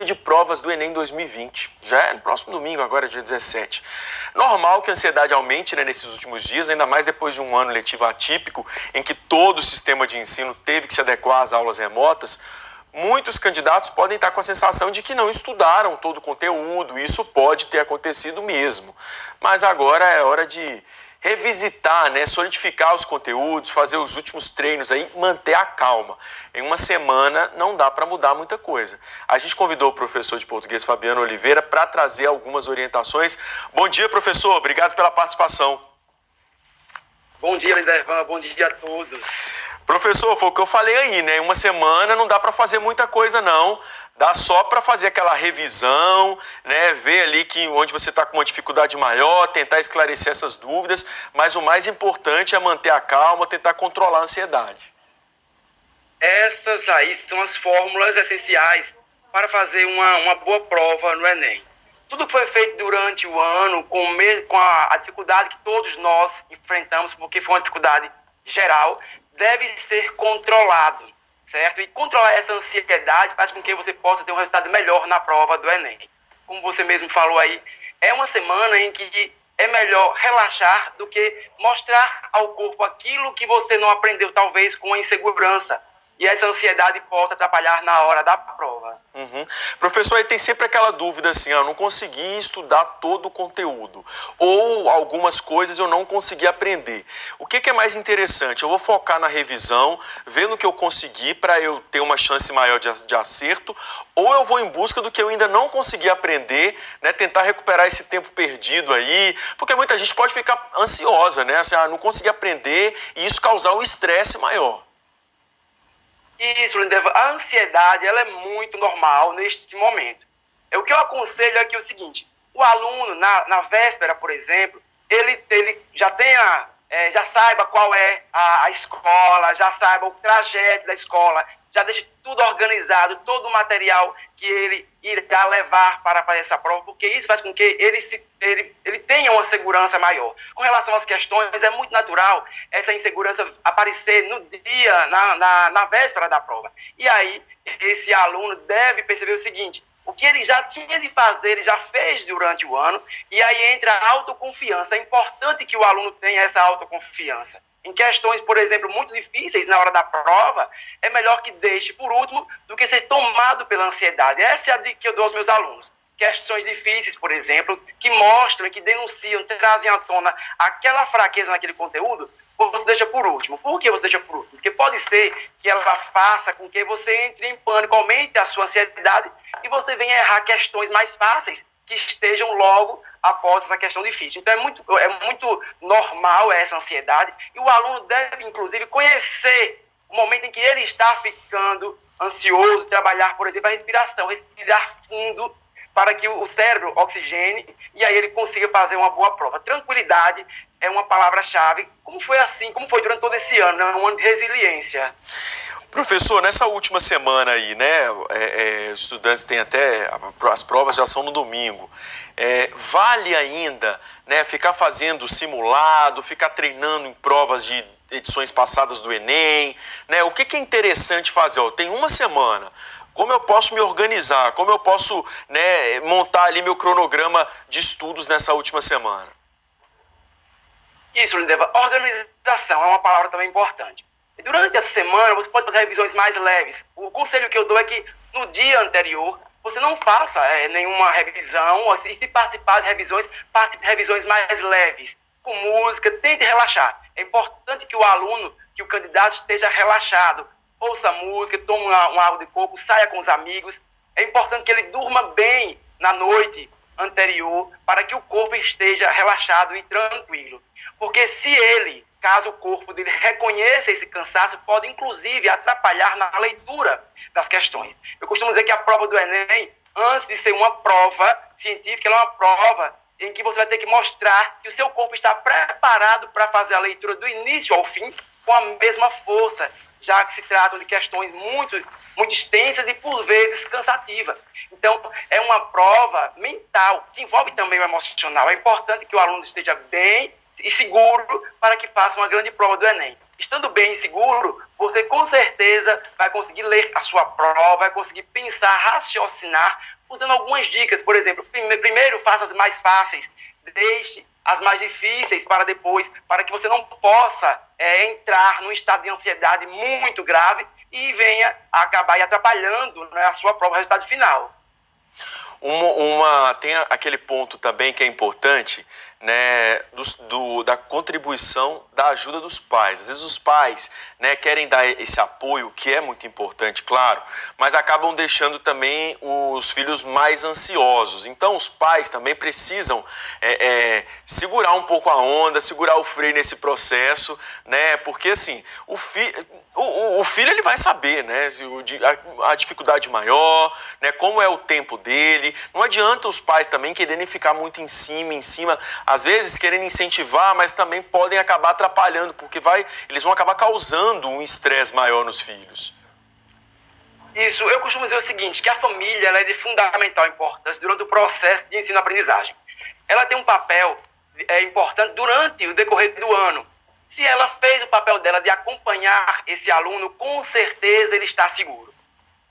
de provas do Enem 2020. Já é no próximo domingo, agora dia 17. Normal que a ansiedade aumente, né, nesses últimos dias, ainda mais depois de um ano letivo atípico, em que todo o sistema de ensino teve que se adequar às aulas remotas. Muitos candidatos podem estar com a sensação de que não estudaram todo o conteúdo, e isso pode ter acontecido mesmo. Mas agora é hora de revisitar, né, solidificar os conteúdos, fazer os últimos treinos aí, manter a calma. Em uma semana não dá para mudar muita coisa. A gente convidou o professor de português Fabiano Oliveira para trazer algumas orientações. Bom dia, professor. Obrigado pela participação. Bom dia, Lindervan. Bom dia a todos. Professor, foi o que eu falei aí, né? Em uma semana não dá para fazer muita coisa, não. Dá só para fazer aquela revisão, né? Ver ali que onde você está com uma dificuldade maior, tentar esclarecer essas dúvidas, mas o mais importante é manter a calma, tentar controlar a ansiedade. Essas aí são as fórmulas essenciais para fazer uma boa prova no Enem. Tudo que foi feito durante o ano, com a dificuldade que todos nós enfrentamos, porque foi uma dificuldade geral, deve ser controlado, certo? E controlar essa ansiedade faz com que você possa ter um resultado melhor na prova do Enem. Como você mesmo falou aí, é uma semana em que é melhor relaxar do que mostrar ao corpo aquilo que você não aprendeu, talvez com a insegurança. E essa ansiedade possa atrapalhar na hora da prova. Professor, aí tem sempre aquela dúvida assim, eu não consegui estudar todo o conteúdo, ou algumas coisas eu não consegui aprender. O que é mais interessante? Eu vou focar na revisão, vendo o que eu consegui para eu ter uma chance maior de acerto, ou eu vou em busca do que eu ainda não consegui aprender, né, tentar recuperar esse tempo perdido aí, porque muita gente pode ficar ansiosa, né, assim, não consegui aprender, e isso causar um estresse maior. Isso, Lindervan, a ansiedade ela é muito normal neste momento. O que eu aconselho é que o seguinte, o aluno, na véspera, por exemplo, ele já saiba qual é a escola, já saiba o trajeto da escola, já deixe tudo organizado, todo o material que ele irá levar para fazer essa prova, porque isso faz com que ele tenha uma segurança maior. Com relação às questões, é muito natural essa insegurança aparecer no dia, na véspera da prova. E aí, esse aluno deve perceber o seguinte, o que ele já tinha de fazer, ele já fez durante o ano, e aí entra a autoconfiança. É importante que o aluno tenha essa autoconfiança. Em questões, por exemplo, muito difíceis na hora da prova, é melhor que deixe por último do que ser tomado pela ansiedade. Essa é a dica que eu dou aos meus alunos. Questões difíceis, por exemplo, que mostram, que denunciam, trazem à tona aquela fraqueza naquele conteúdo, você deixa por último. Por que você deixa por último? Porque pode ser que ela faça com que você entre em pânico, aumente a sua ansiedade e você venha errar questões mais fáceis que estejam logo após essa questão difícil. Então é muito normal essa ansiedade e o aluno deve, inclusive, conhecer o momento em que ele está ficando ansioso, trabalhar, por exemplo, a respiração, respirar fundo para que o cérebro oxigene e aí ele consiga fazer uma boa prova. Tranquilidade é uma palavra-chave, como foi durante todo esse ano, né? Um ano de resiliência. Professor, nessa última semana aí, né, os estudantes têm as provas já são no domingo. Vale ainda, né, ficar fazendo simulado, ficar treinando em provas de edições passadas do Enem, né? O que é interessante fazer? Tem uma semana. Como eu posso me organizar? Como eu posso, né, montar ali meu cronograma de estudos nessa última semana? Isso, Lindervan. Organização é uma palavra também importante. E durante essa semana você pode fazer revisões mais leves. O conselho que eu dou é que no dia anterior você não faça nenhuma revisão, e se participar de revisões, participe de revisões mais leves, com música, tente relaxar. É importante que o aluno, que o candidato esteja relaxado, ouça música, tome uma água de coco, saia com os amigos. É importante que ele durma bem na noite anterior para que o corpo esteja relaxado e tranquilo. Porque caso o corpo dele reconheça esse cansaço, pode inclusive atrapalhar na leitura das questões. Eu costumo dizer que a prova do Enem, antes de ser uma prova científica, ela é uma prova em que você vai ter que mostrar que o seu corpo está preparado para fazer a leitura do início ao fim com a mesma força, já que se tratam de questões muito extensas e, por vezes, cansativas. Então, é uma prova mental, que envolve também o emocional. É importante que o aluno esteja bem e seguro para que faça uma grande prova do Enem. Estando bem seguro, você com certeza vai conseguir ler a sua prova, vai conseguir pensar, raciocinar, usando algumas dicas. Por exemplo, primeiro faça as mais fáceis, deixe as mais difíceis para depois, para que você não possa entrar num estado de ansiedade muito grave e venha a acabar atrapalhando, né, a sua prova, o resultado final. Tem aquele ponto também que é importante, né, da contribuição da ajuda dos pais. Às vezes os pais, né, querem dar esse apoio, que é muito importante, claro, mas acabam deixando também os filhos mais ansiosos. Então os pais também precisam segurar um pouco a onda, segurar o freio nesse processo, né, porque assim, o filho ele vai saber, né, a dificuldade maior, né, como é o tempo dele. Não adianta os pais também quererem ficar muito em cima, às vezes querendo incentivar, mas também podem acabar atrapalhando, porque eles vão acabar causando um estresse maior nos filhos. Isso, eu costumo dizer o seguinte, que a família ela é de fundamental importância durante o processo de ensino-aprendizagem. Ela tem um papel importante durante o decorrer do ano. Se ela fez o papel dela de acompanhar esse aluno, com certeza ele está seguro.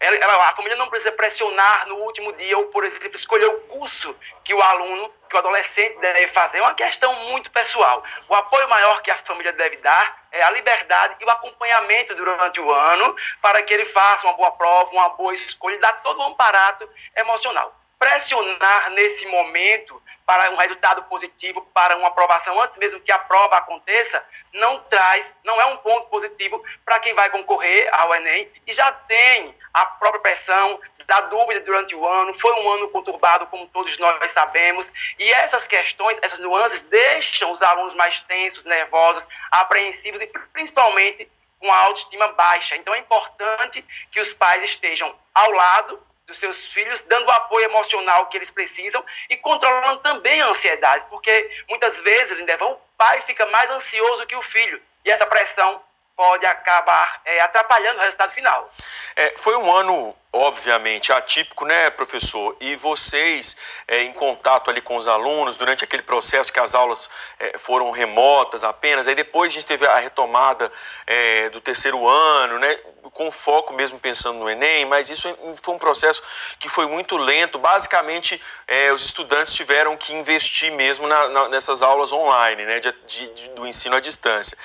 A família não precisa pressionar no último dia ou, por exemplo, escolher o curso que o aluno, que o adolescente deve fazer. É uma questão muito pessoal. O apoio maior que a família deve dar é a liberdade e o acompanhamento durante o ano para que ele faça uma boa prova, uma boa escolha e dar todo um amparato emocional. Pressionar nesse momento para um resultado positivo, para uma aprovação antes mesmo que a prova aconteça, não é um ponto positivo para quem vai concorrer ao Enem e já tem a própria pressão da dúvida durante o ano. Foi um ano conturbado, como todos nós sabemos, e essas questões, essas nuances deixam os alunos mais tensos, nervosos, apreensivos e principalmente com a autoestima baixa. Então é importante que os pais estejam ao lado dos seus filhos, dando o apoio emocional que eles precisam e controlando também a ansiedade, porque muitas vezes, Lindevan, o pai fica mais ansioso que o filho e essa pressão pode acabar atrapalhando o resultado final. Foi um ano, obviamente, atípico, né, professor? E vocês, em contato ali com os alunos, durante aquele processo que as aulas foram remotas apenas, aí depois a gente teve a retomada do terceiro ano, né, com foco mesmo pensando no Enem, mas isso foi um processo que foi muito lento. Basicamente, os estudantes tiveram que investir mesmo nessas aulas online, né, do ensino à distância.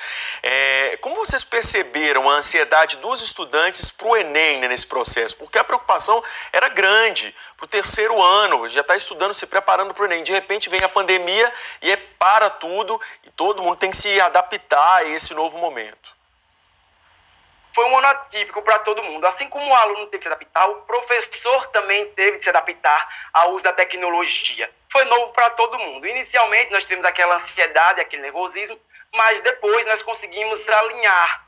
Como vocês perceberam a ansiedade dos estudantes para o Enem, né, nesse processo? Porque a preocupação era grande para o terceiro ano, já está estudando, se preparando para o Enem. De repente vem a pandemia e para tudo e todo mundo tem que se adaptar a esse novo momento. Foi um ano atípico para todo mundo. Assim como o aluno teve que se adaptar, o professor também teve que se adaptar ao uso da tecnologia. Foi novo para todo mundo. Inicialmente nós tivemos aquela ansiedade, aquele nervosismo, mas depois nós conseguimos alinhar.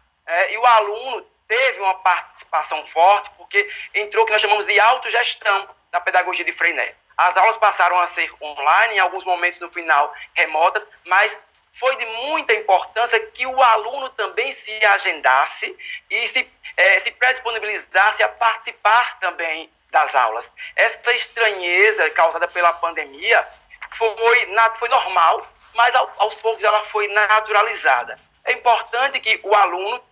E o aluno teve uma participação forte, porque entrou o que nós chamamos de autogestão da pedagogia de Freinet. As aulas passaram a ser online, em alguns momentos no final remotas, mas foi de muita importância que o aluno também se agendasse e se predisponibilizasse a participar também das aulas. Essa estranheza causada pela pandemia foi normal, mas aos poucos ela foi naturalizada. É importante que o aluno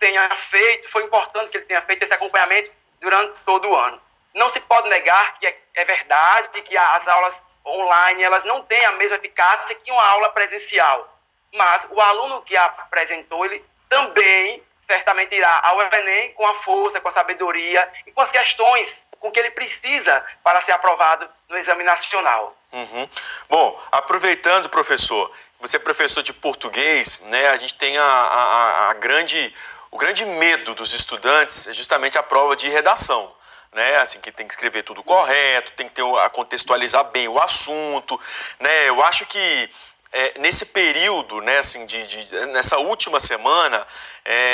foi importante que ele tenha feito esse acompanhamento durante todo o ano. Não se pode negar que é verdade que as aulas online elas não têm a mesma eficácia que uma aula presencial. Mas o aluno que apresentou, ele também certamente irá ao Enem com a força, com a sabedoria e com as questões com que ele precisa para ser aprovado no exame nacional. Uhum. Bom, aproveitando, professor, você é professor de português, né? A gente tem o grande medo dos estudantes é justamente a prova de redação. Né, assim, que tem que escrever tudo correto, tem que contextualizar bem o assunto, né? Eu acho que nesse período, né, assim, nessa última semana,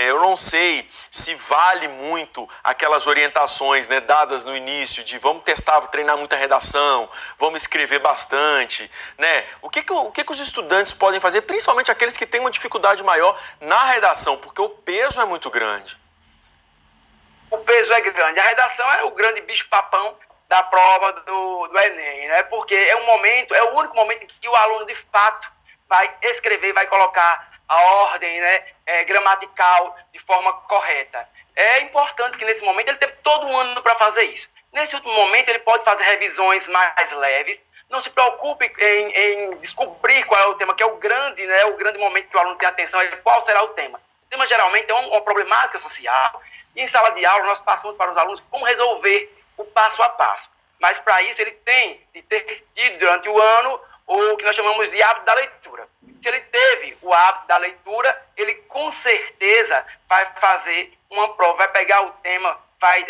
eu não sei se vale muito aquelas orientações, né, dadas no início de vamos treinar muita redação, vamos escrever bastante, né? O que os estudantes podem fazer, principalmente aqueles que têm uma dificuldade maior na redação, porque o peso é muito grande. O peso é grande. A redação é o grande bicho-papão da prova do Enem, né? Porque é o único momento em que o aluno, de fato, vai escrever, vai colocar a ordem, né, gramatical de forma correta. É importante que nesse momento ele tenha todo um ano para fazer isso. Nesse último momento ele pode fazer revisões mais leves. Não se preocupe em descobrir qual é o tema, que é o grande, né, o grande momento que o aluno tem atenção, é qual será o tema. O tema geralmente é uma problemática social. E em sala de aula nós passamos para os alunos como resolver o passo a passo. Mas para isso ele tem de ter tido durante o ano o que nós chamamos de hábito da leitura. Se ele teve o hábito da leitura, ele com certeza vai fazer uma prova, vai pegar o tema, vai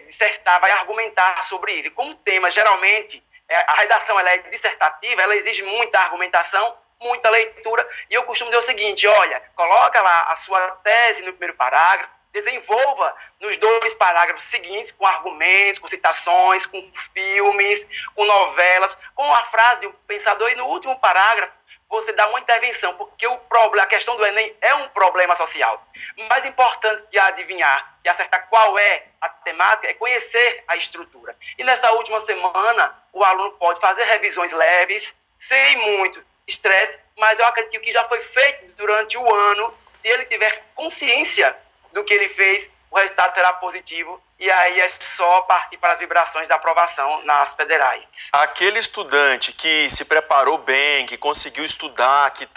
dissertar, vai argumentar sobre ele. Como o tema, geralmente, a redação ela é dissertativa, ela exige muita argumentação, muita leitura, e eu costumo dizer o seguinte, olha, coloca lá a sua tese no primeiro parágrafo, desenvolva nos 2 parágrafos seguintes com argumentos, com citações, com filmes, com novelas, com a frase de um pensador, e no último parágrafo você dá uma intervenção, porque a questão do Enem é um problema social. Mais importante que adivinhar e acertar qual é a temática é conhecer a estrutura. E nessa última semana, o aluno pode fazer revisões leves, sem muito estresse, mas eu acredito que o que já foi feito durante o ano, se ele tiver consciência do que ele fez, o resultado será positivo, e aí é só partir para as vibrações da aprovação nas federais. Aquele estudante que se preparou bem, que conseguiu estudar, que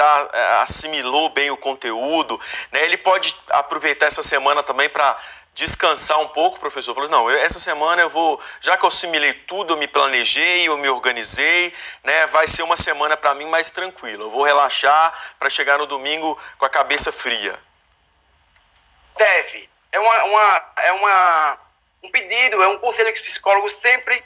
assimilou bem o conteúdo, né, ele pode aproveitar essa semana também para descansar um pouco, professor. Falou, não, essa semana eu vou, já que eu assimilei tudo, eu me planejei, eu me organizei, né, vai ser uma semana para mim mais tranquila. Eu vou relaxar para chegar no domingo com a cabeça fria. Deve. Um pedido, é um conselho que os psicólogos sempre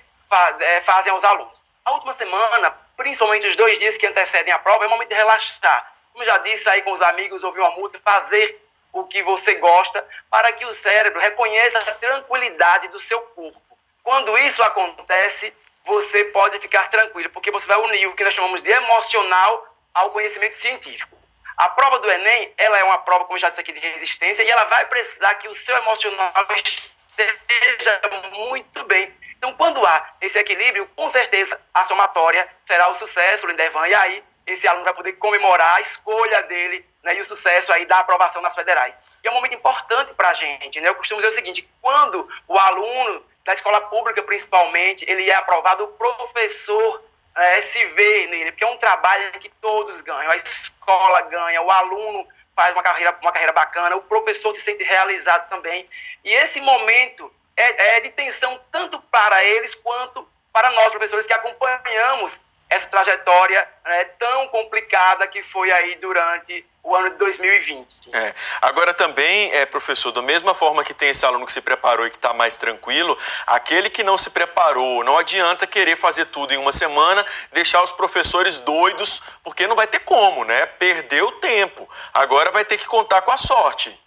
fazem aos alunos. A última semana, principalmente os 2 dias que antecedem a prova, é o momento de relaxar. Como já disse, sair com os amigos, ouvir uma música, fazer o que você gosta, para que o cérebro reconheça a tranquilidade do seu corpo. Quando isso acontece, você pode ficar tranquilo, porque você vai unir o que nós chamamos de emocional ao conhecimento científico. A prova do Enem, ela é uma prova, como eu já disse aqui, de resistência, e ela vai precisar que o seu emocional esteja muito bem. Então, quando há esse equilíbrio, com certeza a somatória será o sucesso, Lindevan, e aí esse aluno vai poder comemorar a escolha dele, né, e o sucesso aí da aprovação nas federais. E é um momento importante para a gente, né? Eu costumo dizer o seguinte, quando o aluno da escola pública, principalmente, ele é aprovado, o professor se vê nele, porque é um trabalho que todos ganham, a escola ganha, o aluno faz uma carreira bacana, o professor se sente realizado também. E esse momento é de tensão tanto para eles quanto para nós, professores, que acompanhamos essa trajetória, né, tão complicada que foi aí durante o ano de 2020. Agora também, professor, da mesma forma que tem esse aluno que se preparou e que está mais tranquilo, aquele que não se preparou, não adianta querer fazer tudo em uma semana, deixar os professores doidos, porque não vai ter como, né? Perdeu tempo. Agora vai ter que contar com a sorte.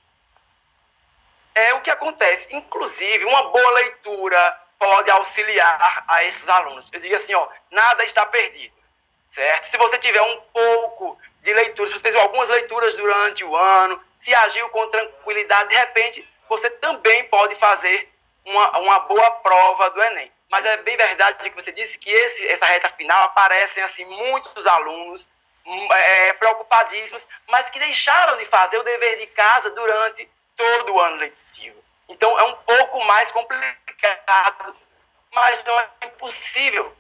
É o que acontece. Inclusive, uma boa leitura pode auxiliar a esses alunos. Eu digo assim, nada está perdido, certo? Se você tiver um pouco de leitura, se você fez algumas leituras durante o ano, se agiu com tranquilidade, de repente, você também pode fazer uma boa prova do Enem. Mas é bem verdade que você disse que essa reta final aparecem assim muitos alunos preocupadíssimos, mas que deixaram de fazer o dever de casa durante todo o ano letivo. Então, é um pouco mais complicado, mas não é impossível,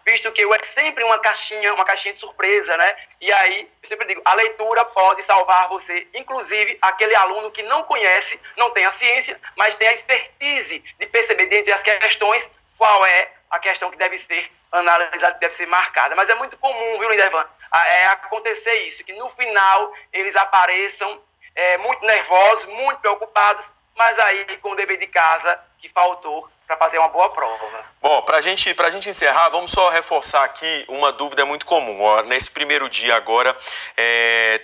visto que é sempre uma caixinha de surpresa, né? E aí, eu sempre digo, a leitura pode salvar você, inclusive aquele aluno que não conhece, não tem a ciência, mas tem a expertise de perceber dentre as questões qual é a questão que deve ser analisada, que deve ser marcada. Mas é muito comum, viu, Lindevan, acontecer isso, que no final eles apareçam muito nervosos, muito preocupados, mas aí com o dever de casa que faltou para fazer uma boa prova. Bom, para gente encerrar, vamos só reforçar aqui uma dúvida muito comum. Nesse primeiro dia agora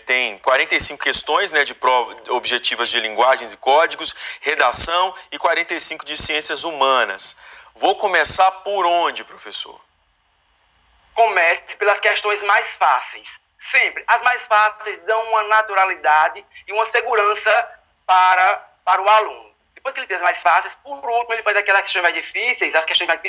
tem 45 questões, né, de prova objetivas de linguagens e códigos, redação e 45 de ciências humanas. Vou começar por onde, professor? Comece pelas questões mais fáceis. Sempre. As mais fáceis dão uma naturalidade e uma segurança para o aluno. Depois que ele tem as mais fáceis, por último, ele faz aquelas questões mais difíceis,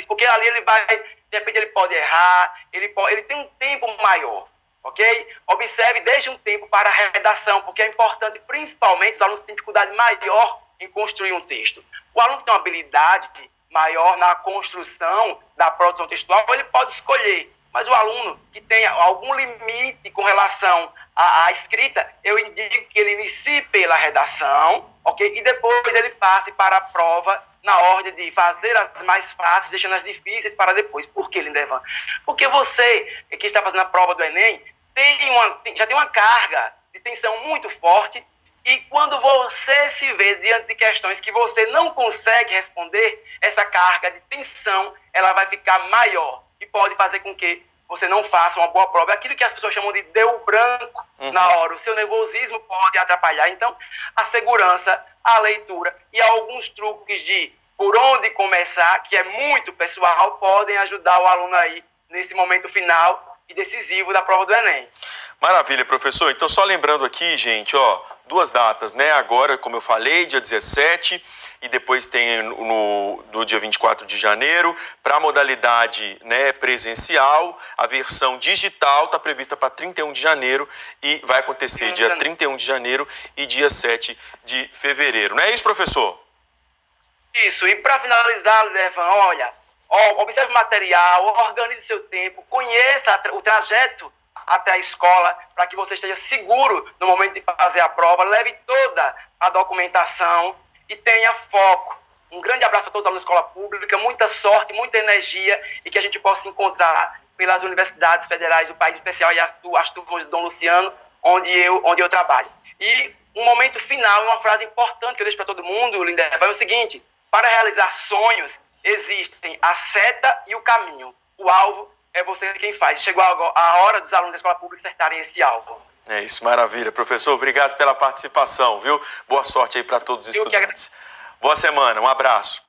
porque ali ele vai, de repente ele pode errar, ele tem um tempo maior. ok? Observe, deixe um tempo para a redação, porque é importante, principalmente, os alunos têm dificuldade maior em construir um texto. O aluno que tem uma habilidade maior na construção da produção textual, ele pode escolher. Mas o aluno que tem algum limite com relação à escrita, eu indico que ele inicie pela redação, ok? E depois ele passe para a prova na ordem de fazer as mais fáceis, deixando as difíceis para depois. Por que, Lindevan? Porque você, que está fazendo a prova do Enem, já tem uma carga de tensão muito forte, e quando você se vê diante de questões que você não consegue responder, essa carga de tensão ela vai ficar maior e pode fazer com que você não faça uma boa prova. É aquilo que as pessoas chamam de deu branco na hora. O seu nervosismo pode atrapalhar. Então, a segurança, a leitura e alguns truques de por onde começar, que é muito pessoal, podem ajudar o aluno aí nesse momento final e decisivo da prova do Enem. Maravilha, professor. Então, só lembrando aqui, gente, ó, 2 datas, né? Agora, como eu falei, dia 17 e depois tem no dia 24 de janeiro. Para a modalidade, né, presencial, a versão digital está prevista para 31 de janeiro e vai acontecer dia 31 de janeiro e dia 7 de fevereiro. Não é isso, professor? Isso. E para finalizar, Levan, olha, observe o material, organize o seu tempo, conheça o trajeto até a escola, para que você esteja seguro no momento de fazer a prova, leve toda a documentação e tenha foco. Um grande abraço a todos os alunos da escola pública, muita sorte, muita energia e que a gente possa se encontrar pelas universidades federais do país, em especial e as turmas de Dom Luciano, onde eu trabalho. E um momento final, uma frase importante que eu deixo para todo mundo, Lindevan, é o seguinte: para realizar sonhos, existem a seta e o caminho. O alvo é você quem faz. Chegou a hora dos alunos da escola pública acertarem esse alvo. É isso, maravilha. Professor, obrigado pela participação, viu? Boa sorte aí para todos os estudantes. Boa semana, um abraço.